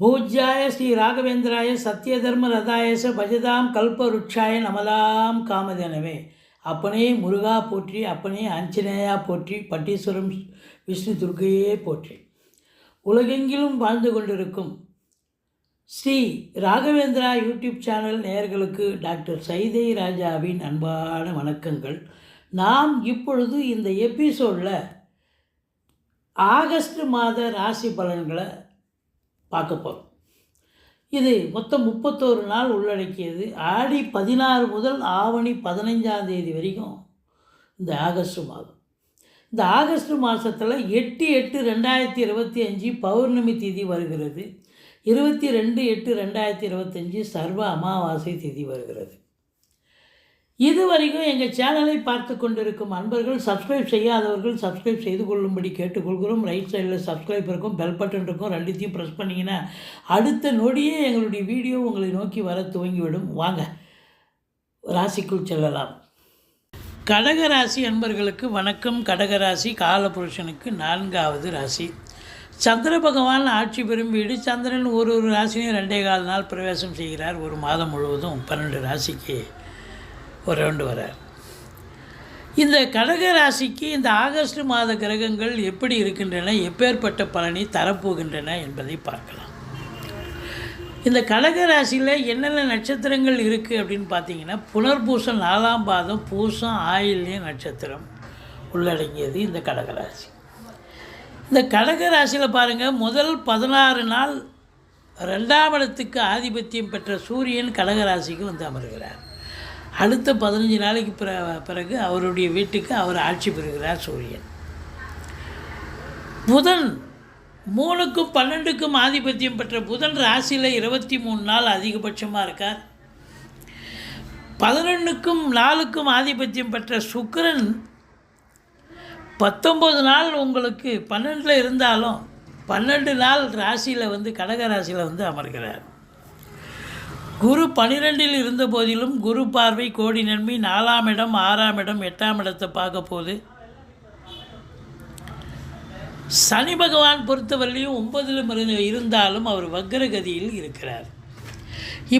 பூஜ்யாய ஸ்ரீ ராகவேந்திராய சத்யதர்ம ரதாயச பஜதாம் கல்பருட்சாய நமதாம் காமதேனவே. அப்பனே முருகா போற்றி, அப்பனே ஆஞ்சநேயா போற்றி, பட்டீஸ்வரம் விஷ்ணு துர்க்கையே போற்றி. உலகெங்கிலும் வாழ்ந்து கொண்டிருக்கும் ஸ்ரீ ராகவேந்திரா யூடியூப் சேனல் நேயர்களுக்கு டாக்டர் சைதை ராஜாவின் அன்பான வணக்கங்கள். நாம் இப்பொழுது இந்த எபிசோடில் ஆகஸ்ட் மாத ராசி பலன்களை பார்க்க போகிறோம். இது மொத்தம் 31 நாள் உள்ளடக்கியது. ஆடி 16 முதல் ஆவணி 15ஆம் தேதி வரைக்கும் இந்த ஆகஸ்ட் மாதம். இந்த ஆகஸ்ட் மாதத்தில் 8/8/2025 பௌர்ணமி திதி வருகிறது. 22/8/2025 சர்வ அமாவாசை திதி வருகிறது. இதுவரைக்கும் எங்கள் சேனலை பார்த்து கொண்டிருக்கும் அன்பர்கள், சப்ஸ்கிரைப் செய்யாதவர்கள் சப்ஸ்கிரைப் செய்து கொள்ளும்படி கேட்டுக்கொள்கிறோம். ரைட் சைடில் சப்ஸ்கிரைப் இருக்கும், பெல் பட்டன் இருக்கும், ரெண்டுத்தையும் ப்ரெஸ் பண்ணிங்கன்னா அடுத்த நொடியே எங்களுடைய வீடியோ உங்களை நோக்கி வர துவங்கிவிடும். வாங்க ராசிக்குள் செல்லலாம். கடகராசி அன்பர்களுக்கு வணக்கம். கடகராசி காலபுருஷனுக்கு 4வது ராசி. சந்திர பகவான் ஆட்சி பெறும் வீடு. சந்திரன் ஒரு ராசியும் 2.25 நாள் பிரவேசம் செய்கிறார். ஒரு மாதம் முழுவதும் 12 ராசிக்கு ஒரு ரவுண்டு வரார். இந்த கடக ராசிக்கு இந்த ஆகஸ்ட் மாத கிரகங்கள் எப்படி இருக்கின்றன, எப்பேற்பட்ட பலனை தரப்போகின்றன என்பதை பார்க்கலாம். இந்த கடக ராசியில் என்னென்ன நட்சத்திரங்கள் இருக்குது அப்படின்னு பார்த்தீங்கன்னா, புனர்பூசம் 4ஆம் பாதம், பூசம், ஆயில்யம் நட்சத்திரம் உள்ளடங்கியது இந்த கடகராசி. இந்த கடகராசியில் பாருங்கள், முதல் 16 நாள் 2ஆம் இடத்துக்கு ஆதிபத்தியம் பெற்ற சூரியன் கடகராசிக்கு வந்து அமர்கிறார். அடுத்த 15 நாளைக்கு பிறகு அவருடைய வீட்டுக்கு அவர் ஆட்சி பெறுகிறார் சூரியன். புதன் 3க்கும் 12க்கும் ஆதிபத்தியம் பெற்ற புதன் ராசியில் 23 நாள் அதிகபட்சமாக இருக்கார். 11க்கும் 4க்கும் ஆதிபத்தியம் பெற்ற சுக்கிரன் 19 நாள் உங்களுக்கு 12 இருந்தாலும் 12 நாள் ராசியில் வந்து கடக ராசியில் வந்து அமர்கிறார். குரு 12 இருந்த போதிலும் குரு பார்வை கோடி நன்மை. 4ஆம் இடம், 6ஆம் இடம், 8ஆம் இடத்தை பார்க்க போது. சனி பகவான் பொறுத்தவரையிலையும் 9 இருந்தாலும் அவர் வக்ரகதியில் இருக்கிறார்.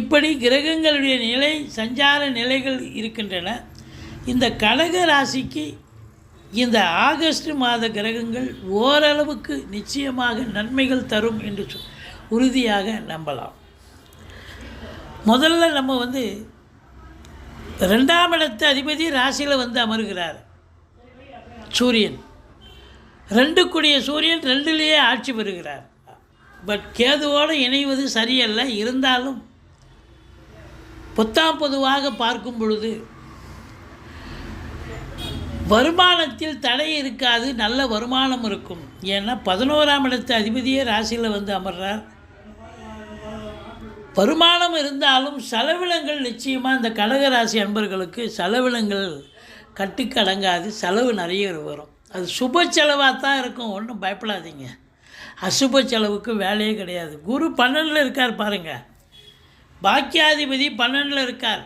இப்படி கிரகங்களுடைய நிலை, சஞ்சார நிலைகள் இருக்கின்றன. இந்த கடக ராசிக்கு இந்த ஆகஸ்ட் மாத கிரகங்கள் ஓரளவுக்கு நிச்சயமாக நன்மைகள் தரும் என்று உறுதியாக நம்பலாம். முதல்ல நம்ம வந்து 2ஆம் இடத்து அதிபதி ராசியில் வந்து அமர்கிறார் சூரியன். 2 சூரியன் 2லேயே ஆட்சி பெறுகிறார். பட் கேதுவோடு இணைவது சரியல்ல. இருந்தாலும் பொதுவாக பார்க்கும் பொழுது வருமானத்தில் தடை இருக்காது, நல்ல வருமானம் இருக்கும். ஏன்னா 11ஆம் இடத்து அதிபதியே ராசியில் வந்து அமர்றார். வருமானம் இருந்தாலும் செலவினங்கள் நிச்சயமாக இந்த கடகராசி அன்பர்களுக்கு செலவினங்கள் கட்டுக்கடங்காது. செலவு நிறைய வரும். அது சுப செலவாக தான் இருக்கும், ஒன்றும் பயப்படாதீங்க. அசுப செலவுக்கு வேலையே கிடையாது. குரு 12 இருக்கார் பாருங்கள். பாக்கியாதிபதி 12 இருக்கார்.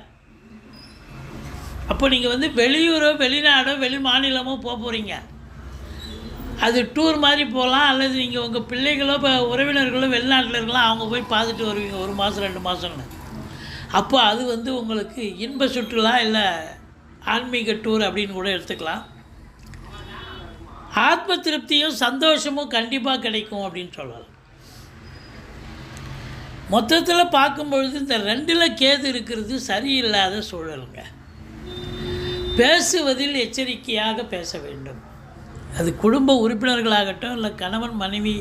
அப்போ நீங்கள் வந்து வெளியூரோ வெளிநாடோ வெளி மாநிலமோ போகிறீங்க. அது டூர் மாதிரி போகலாம், அல்லது நீங்கள் உங்கள் பிள்ளைகளோ இப்போ உறவினர்களோ வெளிநாட்டில் இருக்கலாம், அவங்க போய் பார்த்துட்டு வருவீங்க 1 மாதம் 2 மாதம்னு. அப்போ அது வந்து உங்களுக்கு இன்ப சுற்றுலா இல்லை ஆன்மீக டூர் அப்படின்னு கூட எடுத்துக்கலாம். ஆத்ம திருப்தியும் சந்தோஷமும் கண்டிப்பாக கிடைக்கும் அப்படின்னு சொல்லலாம். மொத்தத்தில் பார்க்கும்பொழுது இந்த 2ல் கேது இருக்கிறது சரியில்லாத சூழலுங்க. பேசுவதில் எச்சரிக்கையாக பேச வேண்டும். அது குடும்ப உறுப்பினர்களாகட்டும், இல்லை கணவன் மனைவி,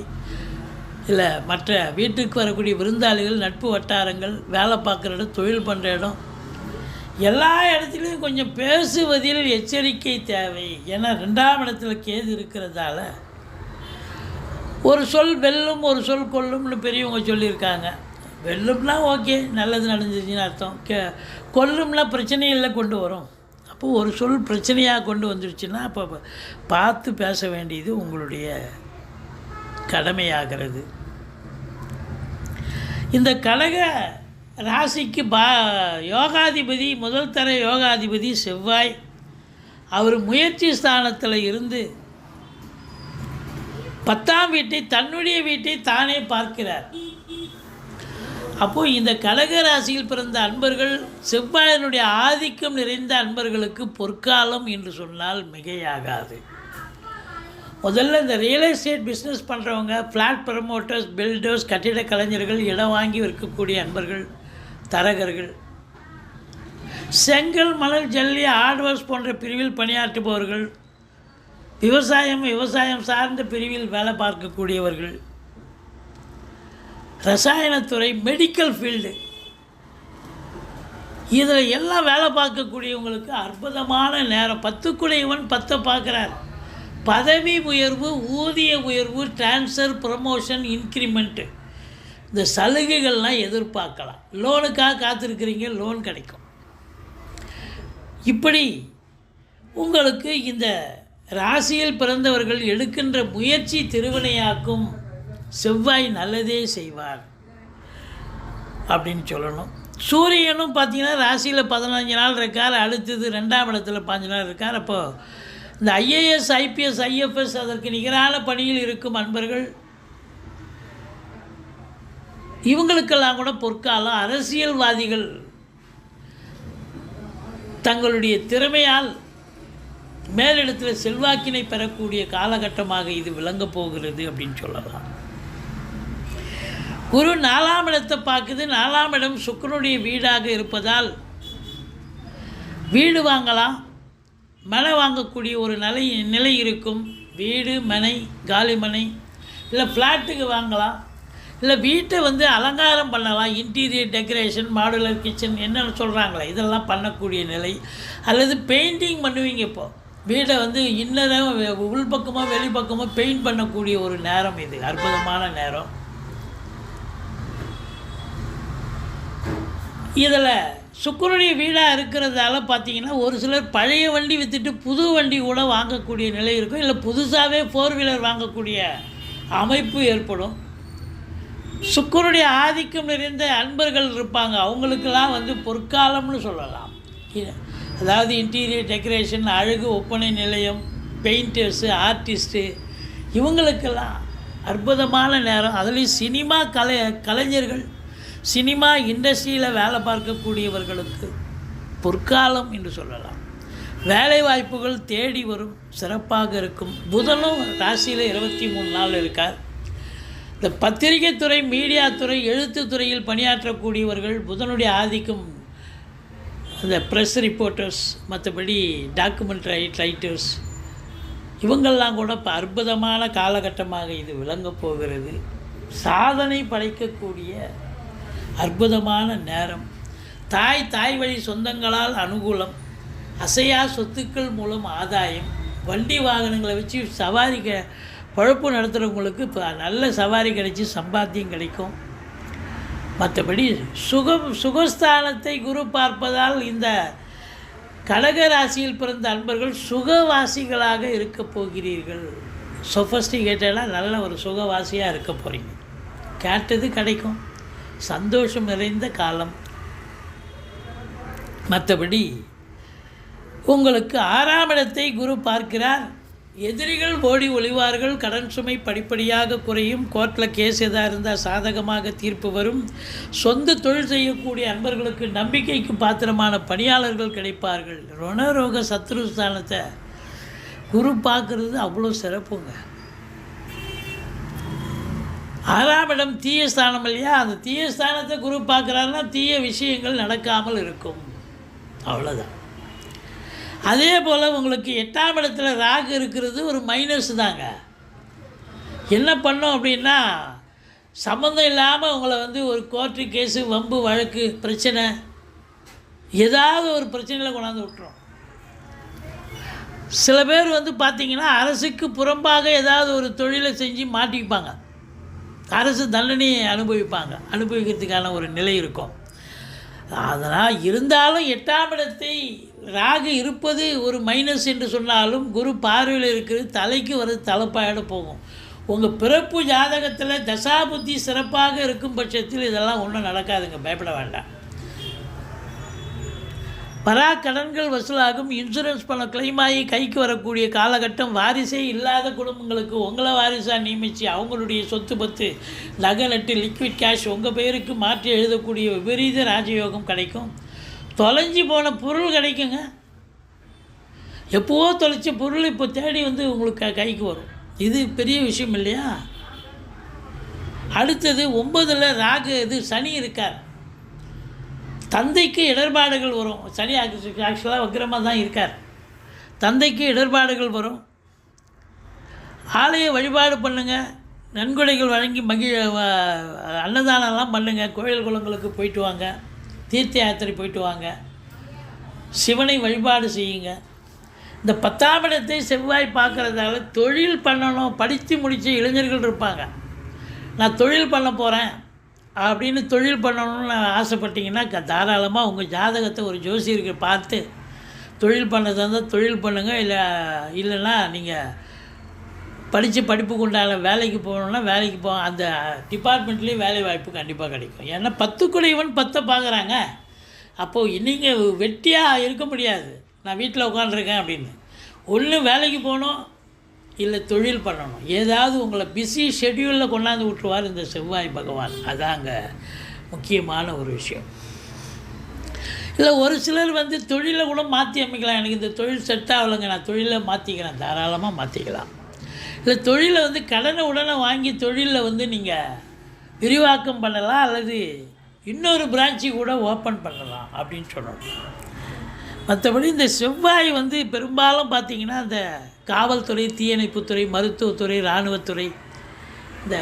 இல்லை மற்ற வீட்டுக்கு வரக்கூடிய விருந்தாளிகள், நட்பு வட்டாரங்கள், வேலை பார்க்குற இடம், தொழில் பண்ணுற இடம், எல்லா இடத்துலையும் கொஞ்சம் பேசுவதில் எச்சரிக்கை தேவை. ஏன்னா 2ஆம் இடத்துல கேது இருக்கிறதால ஒரு சொல் வெல்லும் ஒரு சொல் கொல்லும்னு பெரியவங்க சொல்லியிருக்காங்க. வெல்லும்னா ஓகே, நல்லது நடந்துச்சுன்னு அர்த்தம். கொல்லும்னா பிரச்சனைகளை கொண்டு வரும். அப்போது ஒரு சொல் பிரச்சனையாக கொண்டு வந்துடுச்சுன்னா அப்போ பார்த்து பேச வேண்டியது உங்களுடைய கடமையாகிறது. இந்த கடக ராசிக்கு யோகாதிபதி, முதல் தர யோகாதிபதி செவ்வாய். அவர் முயற்சி ஸ்தானத்தில் இருந்து 10ஆம் வீட்டை, தன்னுடைய வீட்டை தானே பார்க்கிறார். அப்போது இந்த கடக ராசியில் பிறந்த அன்பர்கள், செவ்வாயினுடைய ஆதிக்கம் நிறைந்த அன்பர்களுக்கு பொற்காலம் என்று சொன்னால் மிகையாகாது. முதல்ல இந்த ரியல் எஸ்டேட் பிஸ்னஸ் பண்ணுறவங்க, ஃப்ளாட் ப்ரமோட்டர்ஸ், பில்டர்ஸ், கட்டிட கலைஞர்கள், இடம் வாங்கி விற்கக்கூடிய அன்பர்கள், தரகர்கள், செங்கல், மணல், ஜல்லி, ஹார்ட்வேர்ஸ் போன்ற பிரிவில் பணியாற்றுபவர்கள், விவசாயம் சார்ந்த பிரிவில் வேலை பார்க்கக்கூடியவர்கள், ரசாயனத்துறை, மெடிக்கல் ஃபீல்டு, இதில் எல்லாம் வேலை பார்க்கக்கூடியவங்களுக்கு அற்புதமான நேரம். 10 10 பார்க்குறார். பதவி உயர்வு, ஊதிய உயர்வு, டிரான்ஸ்ஃபர், ப்ரமோஷன், இன்க்ரிமெண்ட்டு, இந்த சலுகைகள்லாம் எதிர்பார்க்கலாம். லோனுக்காக காத்திருக்கிறீங்க, லோன் கிடைக்கும். இப்படி உங்களுக்கு இந்த ராசியில் பிறந்தவர்கள் எடுக்கின்ற முயற்சி திருவினையாக்கும். செவ்வாய் நல்லதே செய்வார் அப்படின்னு சொல்லணும். சூரியனும் பார்த்திங்கன்னா ராசியில் 15 நாள் இருக்கார். அடுத்தது 2ஆம் இடத்துல 5 நாள் இருக்கார். அப்போது இந்த ஐஏஎஸ், ஐபிஎஸ், ஐஎஃப்எஸ் அதற்கு நிகரான பணியில் இருக்கும் அன்பர்கள், இவங்களுக்கெல்லாம் கூட பொற்காலம். அரசியல்வாதிகள் தங்களுடைய திறமையால் மேலிடத்தில் செல்வாக்கினை பெறக்கூடிய காலகட்டமாக இது விளங்கப் போகிறது அப்படின்னு சொல்லலாம். குரு 4ஆம் இடத்தை பார்க்குது. 4ஆம் இடம் சுக்கிரனுடைய வீடாக இருப்பதால் வீடு வாங்கலாம், மனை வாங்கக்கூடிய ஒரு நிலை இருக்கும். வீடு, மனை, காலி மனை, இல்லை ஃப்ளாட்டுக்கு வாங்கலாம், இல்லை வீட்டை அலங்காரம் பண்ணலாம். இன்டீரியர் டெக்கரேஷன், மாடுலர் கிச்சன் என்னென்னு சொல்கிறாங்களே இதெல்லாம் பண்ணக்கூடிய நிலை. அல்லது பெயிண்டிங் பண்ணுவீங்க. இப்போது வீடை இன்னும் உள்பக்கமாக வெளிப்பக்கமாக பெயிண்ட் பண்ணக்கூடிய ஒரு நேரம் இது. அற்புதமான நேரம். இதில் சுக்கிரனுடைய வீடாக இருக்கிறதால பார்த்திங்கன்னா ஒரு சிலர் பழைய வண்டி விற்றுட்டு புது வண்டி கூட வாங்கக்கூடிய நிலை இருக்கும். இல்லை புதுசாகவே 4 வீலர் வாங்கக்கூடிய அமைப்பு ஏற்படும். சுக்கிரனுடைய ஆதிக்கம் நிறைந்த அன்பர்கள் இருப்பாங்க. அவங்களுக்கெல்லாம் பொற்காலம்னு சொல்லலாம். அதாவது இன்டீரியர் டெக்கரேஷன், அழகு, ஒப்பனை நிலையம், பெயிண்டர்ஸு, ஆர்டிஸ்ட்டு, இவங்களுக்கெல்லாம் அற்புதமான நேரம். அதுலேயும் சினிமா கலைஞர்கள், சினிமா இண்டஸ்ட்ரியில் வேலை பார்க்கக்கூடியவர்களுக்கு பொற்காலம் என்று சொல்லலாம். வேலை வாய்ப்புகள் தேடி வரும், சிறப்பாக இருக்கும். புதனும் ராசியில் 23 நாள் இருக்கார். இந்த பத்திரிகை துறை, மீடியா துறை, எழுத்துத்துறையில் பணியாற்றக்கூடியவர்கள் புதனுடைய ஆதிக்கம். இந்த ப்ரெஸ் ரிப்போர்ட்டர்ஸ், மற்றபடி டாக்குமெண்ட்ரி ரைட்டர்ஸ், இவங்கள்லாம் கூட இப்போ அற்புதமான காலகட்டமாக இது விளங்கப் போகிறது. சாதனை படைக்கக்கூடிய அற்புதமான நேரம். தாய் வழி சொந்தங்களால் அனுகூலம், அசையா சொத்துக்கள் மூலம் ஆதாயம், வண்டி வாகனங்களை வச்சு சவாரி பழப்பு நடத்துகிறவங்களுக்கு இப்போ நல்ல சவாரி கிடைச்சி சம்பாத்தியம் கிடைக்கும். மற்றபடி சுகஸ்தானத்தை குரு பார்ப்பதால் இந்த கடக ராசியில் பிறந்த அன்பர்கள் சுகவாசிகளாக இருக்க போகிறீர்கள். சொஃபஸ்டிகேட்டடாக நல்ல ஒரு சுகவாசியாக இருக்க போகிறீங்க. கேட்டது கிடைக்கும். சந்தோஷம் நிறைந்த காலம். மற்றபடி உங்களுக்கு 6ஆம் இடத்தை குரு பார்க்கிறார். எதிரிகள் ஓடி ஒளிவார்கள். கடன் சுமை படிப்படியாக குறையும். கோர்ட்டில் கேஸ் எதாக இருந்தால் சாதகமாக தீர்ப்பு வரும். சொந்த தொழில் செய்யக்கூடிய அன்பர்களுக்கு நம்பிக்கைக்கு பாத்திரமான பணியாளர்கள் கிடைப்பார்கள். ருணரோக சத்ருஸ்தானத்தை குரு பார்க்குறது அவ்வளோ சிறப்புங்க. 6ஆம் இடம் தீய ஸ்தானம் இல்லையா? அந்த தீய ஸ்தானத்தை குரு பார்க்குறாருன்னா தீய விஷயங்கள் நடக்காமல் இருக்கும். அவ்வளோதான். அதே போல் உங்களுக்கு 8ஆம் இடத்துல ராகு இருக்கிறது ஒரு மைனஸ் தாங்க. என்ன பண்ணோம் அப்படின்னா, சம்மந்தம் இல்லாமல் உங்களை ஒரு கோர்ட்டு கேஸு, வம்பு வழக்கு, பிரச்சனை, ஏதாவது ஒரு பிரச்சனையில் கொண்டாந்து விட்டுரும். சில பேர் பார்த்திங்கன்னா அரசுக்கு புறம்பாக ஏதாவது ஒரு தொழிலை செஞ்சு மாட்டிப்பாங்க. அரசு தண்டனையை அனுபவிக்கிறதுக்கான ஒரு நிலை இருக்கும். அதனால் இருந்தாலும் 8ஆம் இடத்தை ராகு இருப்பது ஒரு மைனஸ் என்று சொன்னாலும் குரு பார்வையில் இருக்கிறது தலைக்கு வருது, தலைப்பாயிட போகும். உங்கள் பிறப்பு ஜாதகத்தில் தசாபுத்தி சிறப்பாக இருக்கும் பட்சத்தில் இதெல்லாம் ஒன்றும் நடக்காதுங்க, பயப்பட வேண்டாம். கடன்கள் வசூலாகும். இன்சூரன்ஸ் பணம் கிளைம் ஆகி கைக்கு வரக்கூடிய காலகட்டம். வாரிசே இல்லாத குடும்பங்களுக்கு உங்களை வாரிசாக நியமித்து அவங்களுடைய சொத்து பத்து நகை நட்டு லிக்விட் கேஷ் உங்கள் பேருக்கு மாற்றி எழுதக்கூடிய விபரீத ராஜயோகம் கிடைக்கும். தொலைஞ்சி போன பொருள் கிடைக்குங்க. எப்போவோ தொலைச்ச பொருள் இப்போ தேடி வந்து உங்களுக்கு கைக்கு வரும். இது பெரிய விஷயம் இல்லையா? அடுத்தது 9ல் ராகு சனி இருக்கார். தந்தைக்கு இடர்பாடுகள் வரும். சனி ஆக்சுவலாக வக்கிரமாக தான் இருக்கார். தந்தைக்கு இடர்பாடுகள் வரும். ஆலய வழிபாடு பண்ணுங்கள். நன்கொடைகள் வழங்கி அன்னதானம்லாம் பண்ணுங்கள். கோயில் குளங்களுக்கு போயிட்டு வாங்க. தீர்த்த யாத்திரை போயிட்டு வாங்க. சிவனை வழிபாடு செய்யுங்க. இந்த 10ஆம் இடத்தை செவ்வாய் பார்க்குறதால தொழில் பண்ணணும். படித்து முடித்த இளைஞர்கள் இருப்பாங்க. நான் தொழில் பண்ண போகிறேன் அப்படின்னு தொழில் பண்ணணும்னு ஆசைப்பட்டீங்கன்னா தாராளமாக உங்கள் ஜாதகத்தை ஒரு ஜோசியருக்கு பார்த்து தொழில் பண்ணதாக இருந்தால் தொழில் பண்ணுங்கள். இல்லைன்னா நீங்கள் படிப்புக்கு உண்டான வேலைக்கு போகணுன்னா வேலைக்கு அந்த டிபார்ட்மெண்ட்லேயும் வேலை வாய்ப்பு கண்டிப்பாக கிடைக்கும். ஏன்னா 10 குடையவன் 10 பார்க்குறாங்க. அப்போது நீங்கள் வெட்டியாக இருக்க முடியாது. நான் வீட்டில் உட்காந்துருக்கேன் அப்படின்னு. ஒன்று வேலைக்கு போகணும், இல்லை தொழில் பண்ணணும். ஏதாவது உங்களை பிஸி ஷெட்யூலில் கொண்டாந்து விட்டுருவார் இந்த செவ்வாய் பகவான். அதாங்க முக்கியமான ஒரு விஷயம். இல்லை ஒரு சிலர் தொழிலை கூட மாற்றி அமைக்கலாம். எனக்கு இந்த தொழில் செட் ஆகலைங்க, நான் தொழிலை மாற்றிக்கிறேன். தாராளமாக மாற்றிக்கலாம். இல்லை தொழிலை கடனை உடனே வாங்கி தொழிலில் நீங்கள் விரிவாக்கம் பண்ணலாம். அல்லது இன்னொரு பிரான்ச்சு கூட ஓப்பன் பண்ணலாம் அப்படின்னு சொல்லணும். மற்றபடி இந்த செவ்வாய் பெரும்பாலும் பார்த்திங்கன்னா இந்த காவல்துறை, தீயணைப்புத்துறை, மருத்துவத்துறை, இராணுவத்துறை, இந்த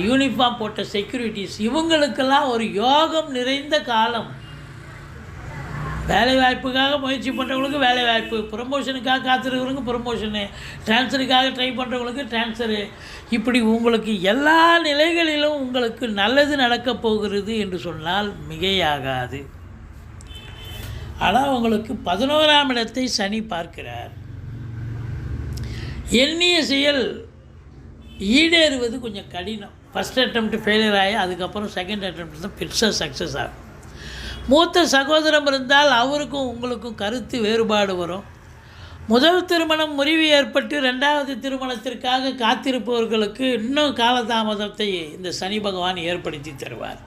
யூனிஃபார்ம் போட்ட செக்யூரிட்டிஸ் இவங்களுக்கெல்லாம் ஒரு யோகம் நிறைந்த காலம். வேலைவாய்ப்புக்காக முயற்சி பண்ணுறவங்களுக்கு வேலைவாய்ப்பு, ப்ரமோஷனுக்காக காத்திருக்கிறவங்க ப்ரமோஷனு, ட்ரான்ஸ்ஃபருக்காக ட்ரை பண்ணுறவங்களுக்கு ட்ரான்ஸ்ஃபரு. இப்படி உங்களுக்கு எல்லா நிலைகளிலும் உங்களுக்கு நல்லது நடக்கப் போகிறது என்று சொன்னால் மிகையாகாது. ஆனால் உங்களுக்கு 11ஆம் இடத்தை சனி பார்க்கிறார். எண்ணிய செயல் ஈடேறுவது கொஞ்சம் கடினம். ஃபஸ்ட் அட்டெம்ப்ட் ஃபெயிலியர் ஆகி அதுக்கப்புறம் செகண்ட் அட்டெம்ப்ட் தான் பெருசாக சக்ஸஸ் ஆகும். மூத்த சகோதரம் இருந்தால் அவருக்கும் உங்களுக்கும் கருத்து வேறுபாடு வரும். முதல் திருமணம் முறிவு ஏற்பட்டு 2வது திருமணத்திற்காக காத்திருப்பவர்களுக்கு இன்னும் காலதாமதத்தை இந்த சனி பகவான் ஏற்படுத்தி தருவார்.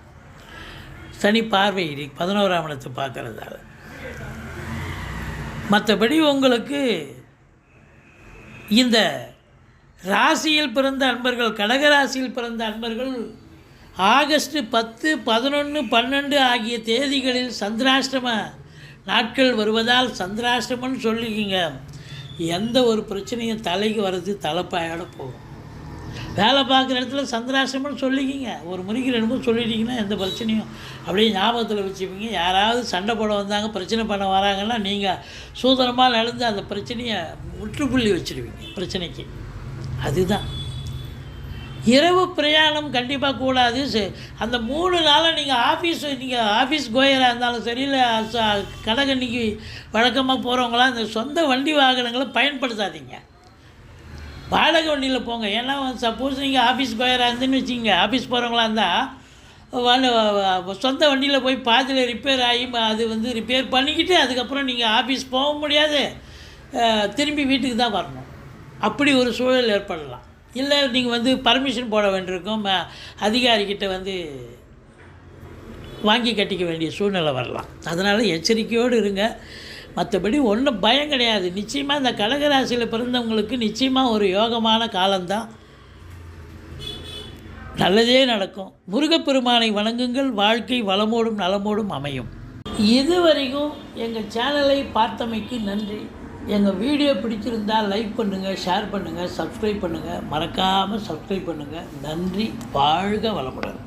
சனி பார்வை 11ஆம் இடத்தை பார்க்குறதால. மற்றபடி உங்களுக்கு இந்த ராசியில் பிறந்த அன்பர்கள், கடகராசியில் பிறந்த அன்பர்கள் ஆகஸ்ட் 10, 11, 12 ஆகிய தேதிகளில் சந்திராஷ்டம நாட்கள் வருவதால் சந்திராஷ்டமன்னு சொல்லிக்கிங்க. எந்த ஒரு பிரச்சனையும் தலைக்கு வர்றது தலைப்பாயோட போகும். வேலை பார்க்குற இடத்துல சந்திராஷ்டமன்னு சொல்லிக்கிங்க. ஒரு முறைக்கு 2 முறை சொல்லிட்டிங்கன்னா எந்த பிரச்சனையும் அப்படியே ஞாபகத்தில் வச்சுப்பீங்க. யாராவது சண்டை போட வந்தாங்க, பிரச்சனை பண்ண வராங்கன்னா நீங்கள் சூதனமாக நடந்து அந்த பிரச்சனையை முற்றுப்புள்ளி வச்சுருவீங்க பிரச்சனைக்கு. அதுதான். இரவு பிரயாணம் கண்டிப்பாக கூடாது. அந்த 3 நாளாக நீங்கள் ஆஃபீஸ் கோயராக இருந்தாலும் சரி, இல்லை கடகன்னைக்கு வழக்கமாக போகிறவங்களாம் இந்த சொந்த வண்டி வாகனங்களை பயன்படுத்தாதீங்க. வாடகை வண்டியில் போங்க. ஏன்னா சப்போஸ் நீங்கள் ஆஃபீஸ் கோயராக இருந்துன்னு வச்சுங்க, ஆஃபீஸ் போகிறவங்களா இருந்தால் சொந்த வண்டியில் போய் பாதியில் ரிப்பேர் ஆகி அது ரிப்பேர் பண்ணிக்கிட்டு அதுக்கப்புறம் நீங்கள் ஆஃபீஸ் போக முடியாது, திரும்பி வீட்டுக்கு தான் வரணும். அப்படி ஒரு சூழல் ஏற்படலாம். இல்லை நீங்கள் பர்மிஷன் போட வேண்டியிருக்கும், அதிகாரிக்கிட்ட வாங்கி கட்டிக்க வேண்டிய சூழ்நிலை வரலாம். அதனால் எச்சரிக்கையோடு இருங்க. மற்றபடி ஒன்றும் பயம் கிடையாது. நிச்சயமாக இந்த கடகராசியில் பிறந்தவங்களுக்கு நிச்சயமாக ஒரு யோகமான காலம்தான். நல்லதே நடக்கும். முருகப்பெருமானை வணங்குங்கள். வாழ்க்கை வளமோடும் நலமோடும் அமையும். இதுவரைக்கும் எங்கள் சேனலை பார்த்தமைக்கு நன்றி. எங்கள் வீடியோ பிடிச்சிருந்தால் லைக் பண்ணுங்கள், ஷேர் பண்ணுங்கள், சப்ஸ்கிரைப் பண்ணுங்கள். மறக்காமல் சப்ஸ்கிரைப் பண்ணுங்கள். நன்றி. வாழ்க வளமுடன்.